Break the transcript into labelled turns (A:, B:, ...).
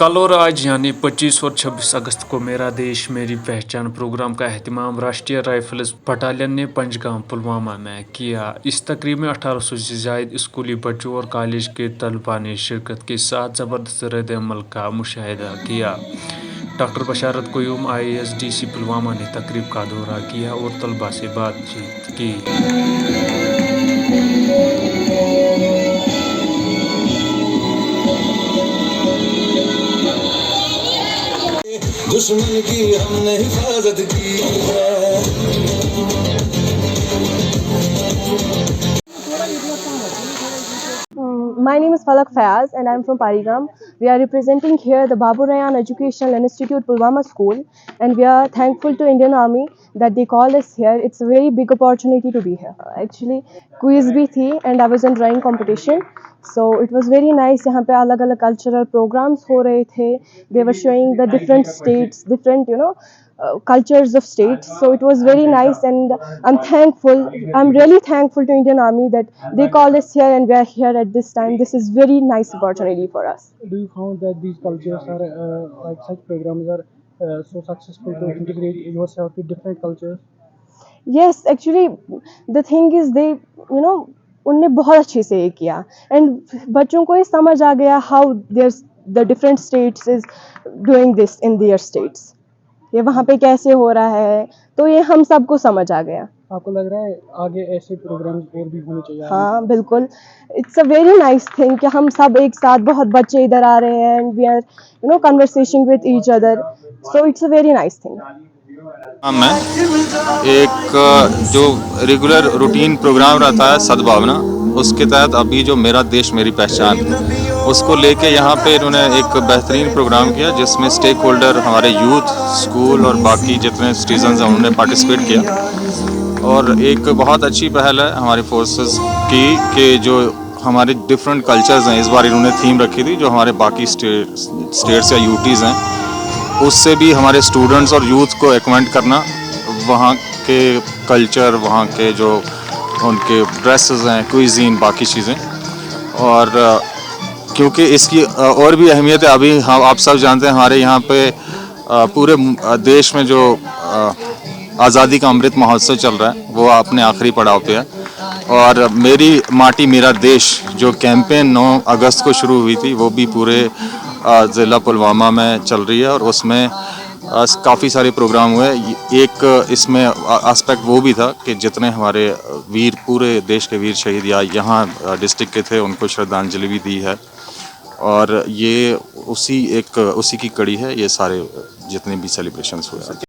A: कल और आज यानी 25 और 26 अगस्त को मेरा देश मेरी पहचान प्रोग्राम का एहतमाम राष्ट्रीय राइफल्स बटालियन ने पंजगाम पुलवामा में किया। इस तकरीब में 1800 से ज़ायद स्कूली बच्चों और कॉलेज के तलबा ने शिरकत के साथ ज़बरदस्त रद्द-ए-अमल का मुशाहिदा किया। डॉक्टर बशारत क़यूम IAS DC पुलवामा ने तकरीब का दौरा किया और तलबा से बातचीत की।
B: दुश्मन की हमने हिफाजत की
C: My name is Falak Fayaz and I am from Parigram. We are representing here the Babu Rayyan Educational Institute Pulwama School, and we are thankful to Indian Army that they called us here. It's a very big opportunity to be here. Actually, quiz bhi thi and I was in drawing competition. So it was very nice. यहाँ पे अलग अलग cultural programs हो रहे थे. They were showing the different states, different cultures of states. So it was very nice, and I'm thankful. I'm really thankful to Indian Army that they called us here and we are here at this time. This is very nice opportunity for us.
D: Do you found that these cultures are like such programs are so successful to integrate yourself with different cultures?
C: Yes, actually the thing is they उनने बहुत अच्छे से ये किया and बच्चों को ये समझ आ गया how there's the different states is doing this in their states. ये वहाँ पे कैसे हो रहा है, तो ये हम सबको समझ आ गया।
D: आपको लग रहा है आगे ऐसे प्रोग्राम्स और भी होने चाहिए?
C: हाँ बिल्कुल, it's a very nice thing कि हम सब एक साथ, बहुत बच्चे इधर आ रहे हैं and we are conversation with each other, so it's a very nice thing.
E: मैं एक जो रेगुलर रूटीन प्रोग्राम रहता है सद्भावना, उसके तहत अभी जो मेरा देश मेरी पहचान उसको लेके यहाँ पे इन्होंने एक बेहतरीन प्रोग्राम किया जिसमें स्टेक होल्डर हमारे यूथ, स्कूल और बाकी जितने सिटीजन्स हैं उन्होंने पार्टिसिपेट किया। और एक बहुत अच्छी पहल है हमारी फोर्सेस की कि जो हमारे डिफरेंट कल्चर्स हैं, इस बार इन्होंने थीम रखी थी जो हमारे बाकी स्टेट्स या यूटीज़ हैं उससे भी हमारे स्टूडेंट्स और यूथ को एक्वेंट करना, वहाँ के कल्चर, वहाँ के जो उनके ड्रेसेस हैं, क्विजीन, बाकी चीज़ें। और क्योंकि इसकी और भी अहमियत है, अभी हम आप सब जानते हैं हमारे यहाँ पे पूरे देश में जो आज़ादी का अमृत महोत्सव चल रहा है वो अपने आखिरी पड़ाव पे है। और मेरी माटी मेरा देश जो कैंपेन 9 अगस्त को शुरू हुई थी वो भी पूरे ज़िला पुलवामा में चल रही है और उसमें काफ़ी सारे प्रोग्राम हुए। एक इसमें एस्पेक्ट वो भी था कि जितने हमारे वीर, पूरे देश के वीर शहीद या यहाँ डिस्ट्रिक्ट के थे, उनको श्रद्धांजलि भी दी है। और ये उसी की कड़ी है ये सारे जितने भी सेलिब्रेशंस हुए।